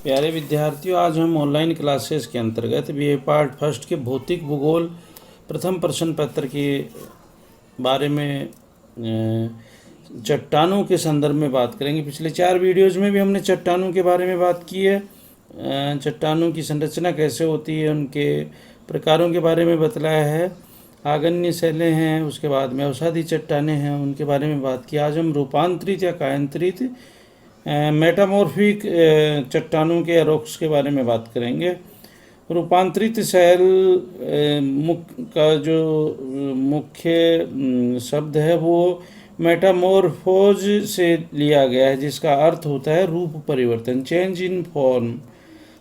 प्यारे विद्यार्थियों, आज हम ऑनलाइन क्लासेस के अंतर्गत बीए पार्ट फर्स्ट के भौतिक भूगोल प्रथम प्रश्न पत्र के बारे में चट्टानों के संदर्भ में बात करेंगे। पिछले 4 वीडियोज़ में भी हमने चट्टानों के बारे में बात की है। चट्टानों की संरचना कैसे होती है, उनके प्रकारों के बारे में बतलाया है। आग्नेय शैलें हैं, उसके बाद में अवसादी चट्टानें हैं, उनके बारे में बात की। आज हम रूपांतरित या कायांतरित मेटामॉर्फिक चट्टानों के रॉक्स के बारे में बात करेंगे। रूपांतरित शैल का जो मुख्य शब्द है वो मेटामॉर्फोज से लिया गया है, जिसका अर्थ होता है रूप परिवर्तन, चेंज इन फॉर्म।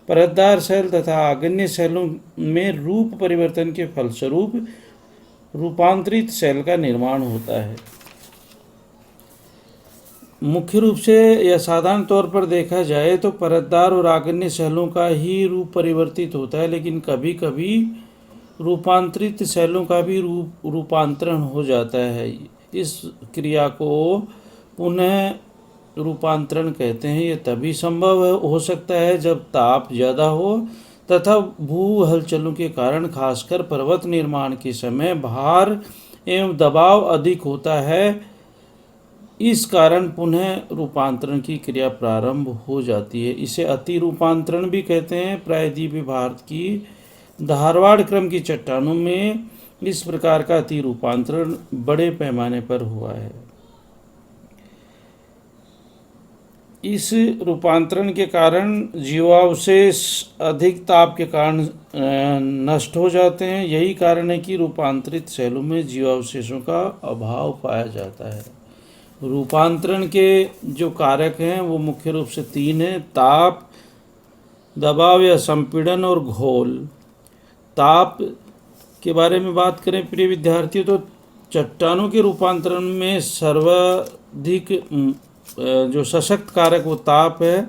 परतदार शैल तथा आग्नेय शैलों में रूप परिवर्तन के फलस्वरूप रूपांतरित शैल का निर्माण होता है। मुख्य रूप से या साधारण तौर पर देखा जाए तो परतदार और आग्नेय शैलों का ही रूप परिवर्तित होता है, लेकिन कभी कभी रूपांतरित शैलों का भी रूपांतरण हो जाता है। इस क्रिया को पुनः रूपांतरण कहते हैं। यह तभी संभव हो सकता है जब ताप ज़्यादा हो तथा भू हलचलों के कारण, खासकर पर्वत निर्माण के समय, भार एवं दबाव अधिक होता है। इस कारण पुनः रूपांतरण की क्रिया प्रारंभ हो जाती है। इसे अति रूपांतरण भी कहते हैं। प्रायद्वीपीय भारत की धारवाड़ क्रम की चट्टानों में इस प्रकार का अति रूपांतरण बड़े पैमाने पर हुआ है। इस रूपांतरण के कारण जीवावशेष अधिक ताप के कारण नष्ट हो जाते हैं। यही कारण है कि रूपांतरित शैलों में जीवावशेषों का अभाव पाया जाता है। रूपांतरण के जो कारक हैं वो मुख्य रूप से 3 हैं: ताप, दबाव या संपीड़न और घोल। ताप के बारे में बात करें प्रिय विद्यार्थियों, तो चट्टानों के रूपांतरण में सर्वाधिक जो सशक्त कारक वो ताप है।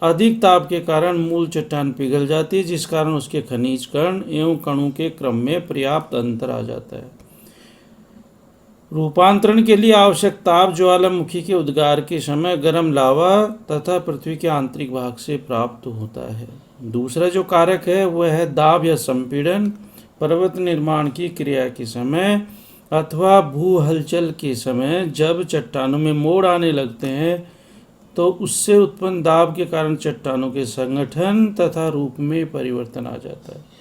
अधिक ताप के कारण मूल चट्टान पिघल जाती है, जिस कारण उसके खनिज कण एवं कणों के क्रम में पर्याप्त अंतर आ जाता है। रूपांतरण के लिए आवश्यक ताप ज्वालामुखी के उद्गार के समय गर्म लावा तथा पृथ्वी के आंतरिक भाग से प्राप्त होता है। दूसरा जो कारक है वह है दाब या संपीड़न। पर्वत निर्माण की क्रिया के समय अथवा भू हलचल के समय जब चट्टानों में मोड़ आने लगते हैं तो उससे उत्पन्न दाब के कारण चट्टानों के संगठन तथा रूप में परिवर्तन आ जाता है।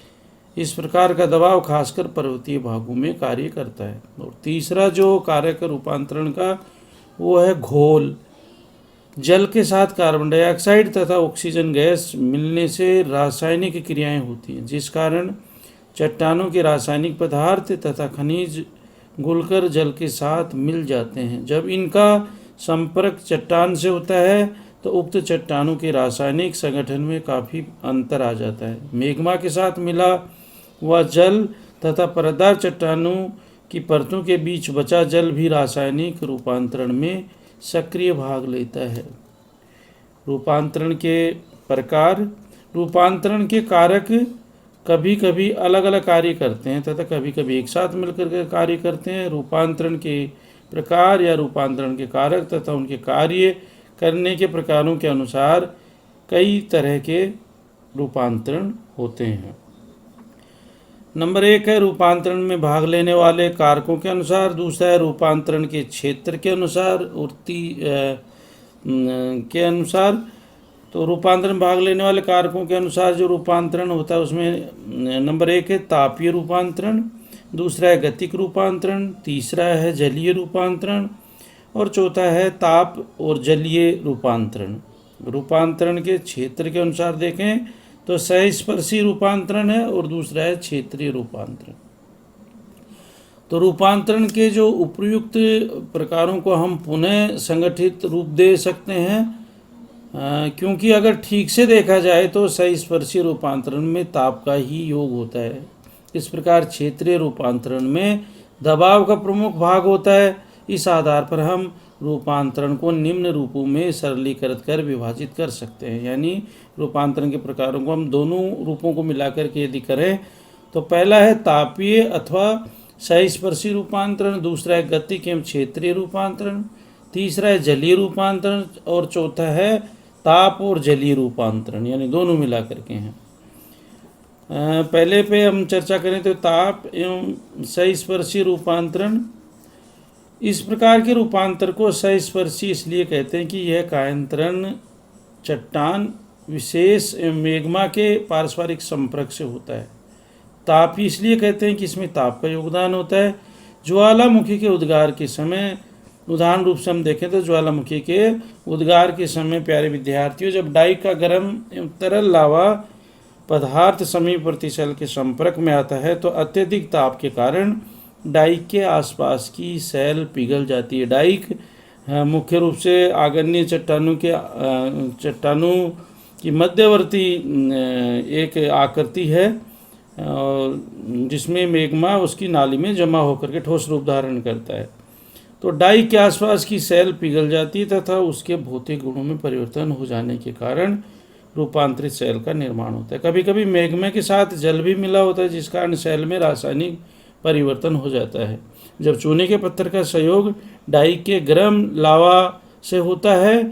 इस प्रकार का दबाव खासकर पर्वतीय भागों में कार्य करता है। और तीसरा जो कारक रूपांतरण का वो है घोल। जल के साथ कार्बन डाइऑक्साइड तथा ऑक्सीजन गैस मिलने से रासायनिक क्रियाएं होती हैं, जिस कारण चट्टानों के रासायनिक पदार्थ तथा खनिज घुलकर जल के साथ मिल जाते हैं। जब इनका संपर्क चट्टान से होता है तो उक्त चट्टानों के रासायनिक संगठन में काफ़ी अंतर आ जाता है। मैग्मा के साथ मिला हुआ जल तथा परतदार चट्टानों की परतों के बीच बचा जल भी रासायनिक रूपांतरण में सक्रिय भाग लेता है। रूपांतरण के प्रकार। रूपांतरण के कारक कभी कभी अलग अलग कार्य करते हैं तथा कभी कभी एक साथ मिलकर कार्य करते हैं। रूपांतरण के प्रकार या रूपांतरण के कारक तथा उनके कार्य करने के प्रकारों के अनुसार कई तरह के रूपांतरण होते हैं। नंबर 1 है रूपांतरण में भाग लेने वाले कारकों के अनुसार। दूसरा है रूपांतरण के क्षेत्र के अनुसार और के अनुसार। तो रूपांतरण में भाग लेने वाले कारकों के अनुसार जो रूपांतरण होता है उसमें नंबर 1 है तापीय रूपांतरण, दूसरा है गतिक रूपांतरण, तीसरा है जलीय रूपांतरण और चौथा है ताप और जलीय रूपांतरण। रूपांतरण के क्षेत्र के अनुसार देखें तो सहस्पर्शी रूपांतरण है और दूसरा है क्षेत्रीय रूपांतरण। तो रूपांतरण के जो उपयुक्त प्रकारों को हम पुनः संगठित रूप दे सकते हैं, क्योंकि अगर ठीक से देखा जाए तो सहस्पर्शी रूपांतरण में ताप का ही योग होता है। इस प्रकार क्षेत्रीय रूपांतरण में दबाव का प्रमुख भाग होता है। इस आधार पर हम रूपांतरण को निम्न रूपों में सरलीकृत कर विभाजित कर सकते हैं। यानी रूपांतरण के प्रकारों को हम दोनों रूपों को मिलाकर के यदि करें तो पहला है तापीय अथवा सहस्पर्शी रूपांतरण, दूसरा है गतिक एवं क्षेत्रीय रूपांतरण, तीसरा है जलीय रूपांतरण और चौथा है ताप और जलीय रूपांतरण, यानी दोनों मिला करके हैं। पहले पे हम चर्चा करें तो ताप एवं सस्पर्शी रूपांतरण। इस प्रकार के रूपांतर को सस्पर्शी इसलिए कहते हैं कि यह कायांतरण चट्टान विशेष एवं मैग्मा के पारस्परिक संपर्क से होता है। तापी इसलिए कहते हैं कि इसमें ताप का योगदान होता है। ज्वालामुखी के उद्गार के समय, उदाहरण रूप से हम देखें तो ज्वालामुखी के उद्गार के समय प्यारे विद्यार्थियों, जब डाई का गर्म एवं तरल लावा पदार्थ समीपवर्ती सेल के संपर्क में आता है तो अत्यधिक ताप के कारण डाई के आसपास की सेल पिघल जाती है। डाइक मुख्य रूप से आग्नेय चट्टानों की मध्यवर्ती एक आकृति है जिसमें मैग्मा उसकी नाली में जमा होकर के ठोस रूप धारण करता है। तो डाई के आसपास की सेल पिघल जाती है तथा उसके भौतिक गुणों में परिवर्तन हो जाने के कारण रूपांतरित सेल का निर्माण होता है। कभी कभी मैग्मा के साथ जल भी मिला होता है जिस कारण सेल में रासायनिक परिवर्तन हो जाता है। जब चूने के पत्थर का संयोग डाई के गर्म लावा से होता है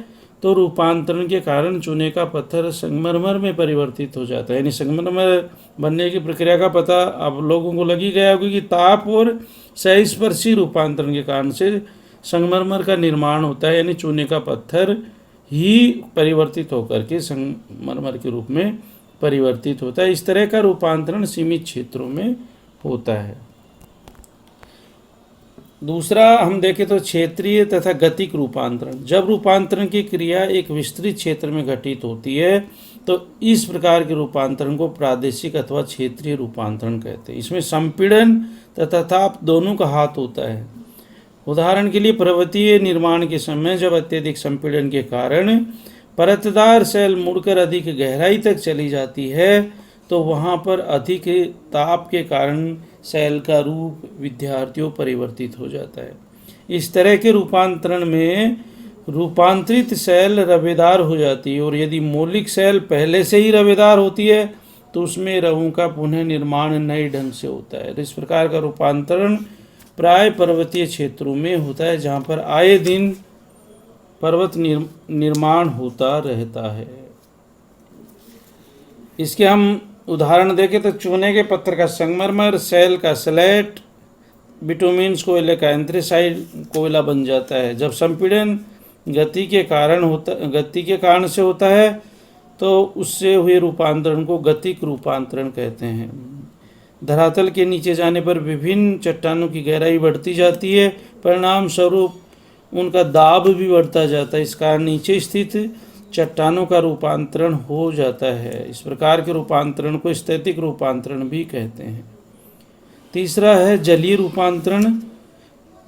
तो रूपांतरण के कारण चूने का पत्थर संगमरमर में परिवर्तित हो जाता है। यानी संगमरमर बनने की प्रक्रिया का पता आप लोगों को लगी गया होगा कि ताप और सस्पर्शी रूपांतरण के कारण से संगमरमर का निर्माण होता है। यानी चूने का पत्थर ही परिवर्तित होकर के संगमरमर के रूप में परिवर्तित होता है। इस तरह का रूपांतरण सीमित क्षेत्रों में होता है। दूसरा हम देखें तो क्षेत्रीय तथा गतिक रूपांतरण। जब रूपांतरण की क्रिया एक विस्तृत क्षेत्र में घटित होती है तो इस प्रकार के रूपांतरण को प्रादेशिक अथवा क्षेत्रीय रूपांतरण कहते हैं। इसमें संपीड़न तथा ताप दोनों का हाथ होता है। उदाहरण के लिए पर्वतीय निर्माण के समय जब अत्यधिक संपीड़न के कारण परतदार सेल मुड़कर अधिक गहराई तक चली जाती है तो वहाँ पर अधिक ताप के कारण सेल का रूप विद्यार्थियों परिवर्तित हो जाता है। इस तरह के रूपांतरण में रूपांतरित सेल रवेदार हो जाती है और यदि मौलिक सेल पहले से ही रवेदार होती है तो उसमें रवों का पुनः निर्माण नए ढंग से होता है। इस प्रकार का रूपांतरण प्राय पर्वतीय क्षेत्रों में होता है जहाँ पर आए दिन पर्वत निर्माण होता रहता है। इसके हम उदाहरण देखें तो चूने के पत्थर का संगमरमर, सेल का स्लेट, बिटुमिन्स कोयले का एंथ्रेसाइट कोयला बन जाता है। जब संपीड़न गति के कारण से होता है तो उससे हुए रूपांतरण को गतिक रूपांतरण कहते हैं। धरातल के नीचे जाने पर विभिन्न चट्टानों की गहराई बढ़ती जाती है, परिणाम स्वरूप उनका दाब भी बढ़ता जाता है। इस कारण नीचे स्थित चट्टानों का रूपांतरण हो जाता है। इस प्रकार के रूपांतरण को स्थैतिक रूपांतरण भी कहते हैं। तीसरा है जलीय रूपांतरण।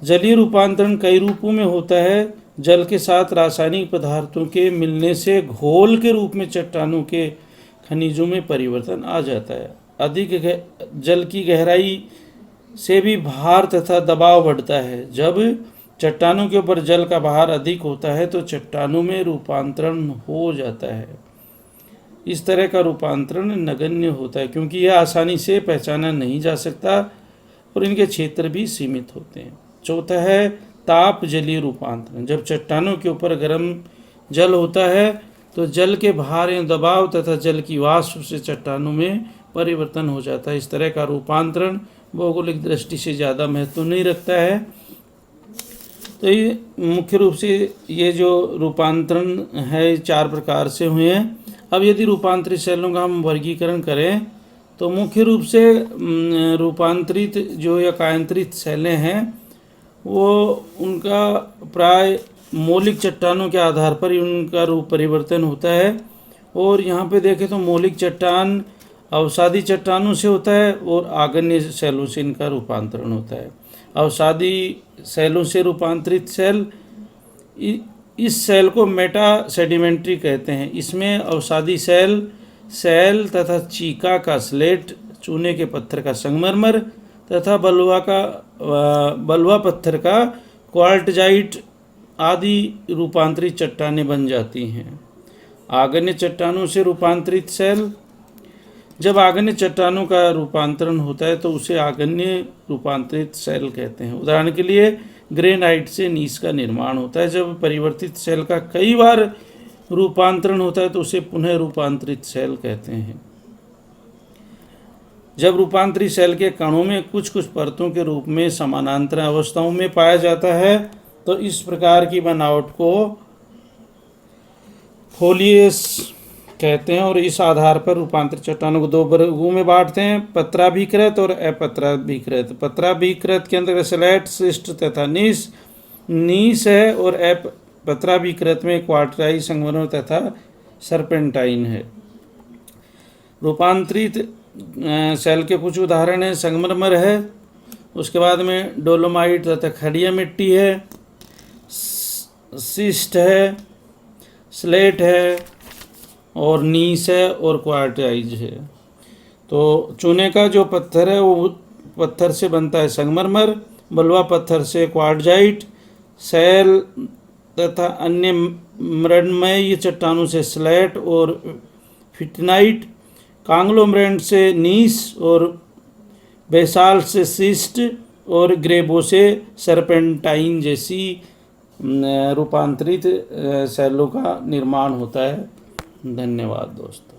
जलीय रूपांतरण कई रूपों में होता है। जल के साथ रासायनिक पदार्थों के मिलने से घोल के रूप में चट्टानों के खनिजों में परिवर्तन आ जाता है। अधिक जल की गहराई से भी भार तथा दबाव बढ़ता है। जब चट्टानों के ऊपर जल का भार अधिक होता है तो चट्टानों में रूपांतरण हो जाता है। इस तरह का रूपांतरण नगण्य होता है क्योंकि यह आसानी से पहचाना नहीं जा सकता और इनके क्षेत्र भी सीमित होते हैं। चौथा है ताप जलीय रूपांतरण। जब चट्टानों के ऊपर गर्म जल होता है तो जल के भार एवं दबाव तथा जल की वाष्प से चट्टानों में परिवर्तन हो जाता है। इस तरह का रूपांतरण भौगोलिक दृष्टि से ज़्यादा महत्व नहीं रखता है। तो ये मुख्य रूप से ये जो रूपांतरण है 4 प्रकार से हुए हैं। अब यदि रूपांतरित सेलों का हम वर्गीकरण करें तो मुख्य रूप से रूपांतरित जो या कायांतरित सेलें हैं वो उनका प्राय मौलिक चट्टानों के आधार पर ही उनका रूप परिवर्तन होता है। और यहाँ पे देखें तो मौलिक चट्टान अवसादी चट्टानों से होता है और आग्नेय सेलों से इनका रूपांतरण होता है। अवसादी सेलों से रूपांतरित सेल, इस सेल को मेटा सेडिमेंट्री कहते हैं। इसमें अवसादी सेल तथा चीका का स्लेट, चूने के पत्थर का संगमरमर तथा बलुआ पत्थर का क्वार्टजाइट आदि रूपांतरित चट्टानें बन जाती हैं। आग्नेय चट्टानों से रूपांतरित सेल, जब आग्नेय चट्टानों का रूपांतरण होता है तो उसे आग्नेय रूपांतरित सेल कहते हैं। उदाहरण के लिए ग्रेनाइट से नीस का निर्माण होता है। जब परिवर्तित सेल का कई बार रूपांतरण होता है तो उसे पुनः रूपांतरित सेल कहते हैं। जब रूपांतरित सेल के कणों में कुछ कुछ परतों के रूप में समानांतर अवस्थाओं में पाया जाता है तो इस प्रकार की बनावट को फोलियस कहते हैं। और इस आधार पर रूपांतरित चट्टानों को दो वर्गों में बांटते हैं, पत्राभिकृत और अपत्राभिकृत। पत्राभिकृत के अंतर्गत स्लेट, शिस्ट तथा नीस है और पत्राभिकृत में क्वार्टराई, संगमरमर तथा सर्पेंटाइन है। रूपांतरित सेल के कुछ उदाहरण हैं, संगमरमर है, उसके बाद में डोलोमाइट तथा खड़िया मिट्टी है, शिस्ट है, स्लेट है और नीस है और क्वार्टाइज है। तो चूने का जो पत्थर है वो पत्थर से बनता है संगमरमर, बलुआ पत्थर से क्वार्टजाइट, सैल तथा अन्य मृण्मयी चट्टानों से स्लेट और फिटनाइट, कांग्लोमरेट से नीस और बेसाल्ट से सिस्ट और ग्रेबो से सर्पेंटाइन जैसी रूपांतरित सेलों का निर्माण होता है। धन्यवाद दोस्तों।